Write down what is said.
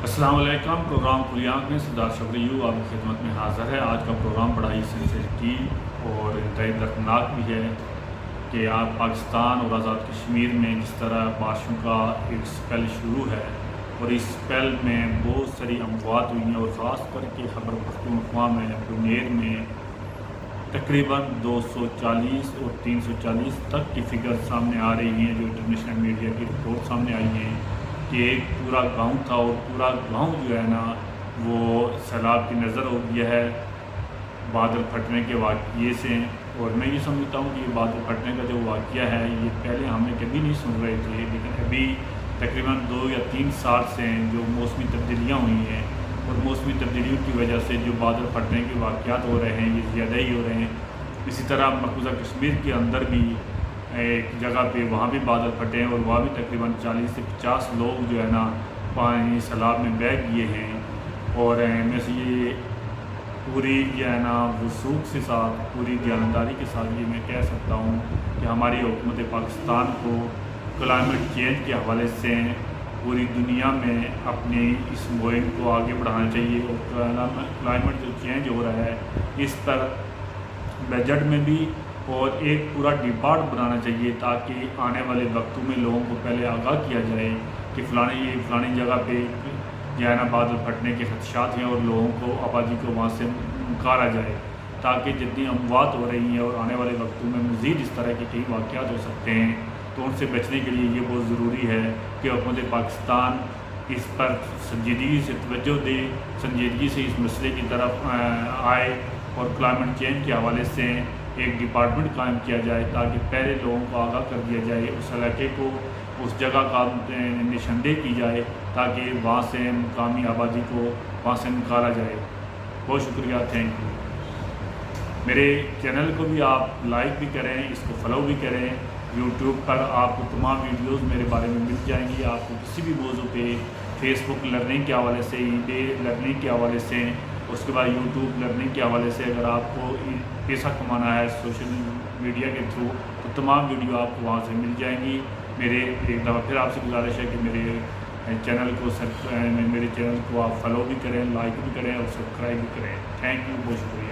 السلام علیکم۔ پروگرام کھلی آنکھ میں سردار شبریو آپ کی خدمت میں حاضر ہے۔ آج کا پروگرام بڑا ہی سینسیٹیو اور انتہائی دردناک بھی ہے کہ آپ پاکستان اور آزاد کشمیر میں جس طرح بارشوں کا ایک سپیل شروع ہے اور اس سپیل میں بہت ساری اموات ہوئی ہیں، اور خاص کر کے خیبر پختونخوا میں بنیر میں تقریباً 240 اور 340 تک کی فگر سامنے آ رہی ہیں، جو انٹرنیشنل میڈیا کی رپورٹ سامنے آئی ہیں کہ ایک پورا گاؤں تھا اور پورا گاؤں جو ہے نا وہ سیلاب کی نظر ہو گیا ہے بادل پھٹنے کے واقعے سے۔ اور میں یہ سمجھتا ہوں کہ یہ بادل پھٹنے کا جو واقعہ ہے یہ پہلے ہم نے کبھی نہیں سن رہے تھے، لیکن ابھی تقریباً 2 یا 3 سال سے جو موسمی تبدیلیاں ہوئی ہیں اور موسمی تبدیلیوں کی وجہ سے جو بادل پھٹنے کے واقعات ہو رہے ہیں یہ زیادہ ہی ہو رہے ہیں۔ اسی طرح مقبوضہ کشمیر کے اندر بھی ایک جگہ پہ وہاں بھی بادل پھٹے ہیں اور وہاں بھی تقریباً 40 سے 50 لوگ جو ہے نا پانی سیلاب میں بہہ گئے ہیں۔ اور میں سے یہ پوری جو ہے نا وثوق کے ساتھ، پوری دیانتداری کے ساتھ یہ میں کہہ سکتا ہوں کہ ہماری حکومت پاکستان کو کلائمیٹ چینج کے حوالے سے پوری دنیا میں اپنی اس مہم کو آگے بڑھانا چاہیے، اور کلائمیٹ جو چینج ہو رہا ہے اس پر بجٹ میں بھی اور ایک پورا ڈپارٹ بنانا چاہیے، تاکہ آنے والے وقتوں میں لوگوں کو پہلے آگاہ کیا جائے کہ فلانی جگہ پہ جو ہے نا بادل پھٹنے کے خدشات ہیں اور لوگوں کو، آبادی کو وہاں سے نکالا جائے، تاکہ جتنی اموات ہو رہی ہیں اور آنے والے وقتوں میں مزید اس طرح کے کئی واقعات ہو سکتے ہیں تو ان سے بچنے کے لیے یہ بہت ضروری ہے کہ حکومت پاکستان اس پر سنجیدگی سے توجہ دے، سنجیدگی سے اس مسئلے کی طرف آئے اور کلائمیٹ چینج کے حوالے سے ایک ڈپارٹمنٹ قائم کیا جائے، تاکہ پہلے لوگوں کو آگاہ کر دیا جائے، اس علاقے کو، اس جگہ کا نشاندہی کی جائے، تاکہ وہاں سے مقامی آبادی کو وہاں سے نکالا جائے۔ بہت شکریہ، تھینک یو۔ میرے چینل کو بھی آپ لائک بھی کریں، اس کو فالو بھی کریں۔ یوٹیوب پر آپ کو تمام ویڈیوز میرے بارے میں مل جائیں گی، آپ کو کسی بھی موضوع پہ، فیس بک لرننگ کے حوالے سے، ای بے لرننگ کے حوالے سے، اس کے بعد یوٹیوب لرننگ کے حوالے سے، اگر آپ کو پیسہ کمانا ہے سوشل میڈیا کے تھرو تو تمام ویڈیو آپ کو وہاں سے مل جائیں گی۔ میرے ایک دفعہ پھر آپ سے گزارش ہے کہ میرے چینل کو آپ فالو بھی کریں، لائک بھی کریں اور سبسکرائب بھی کریں۔ تھینک یو، بہت شکریہ۔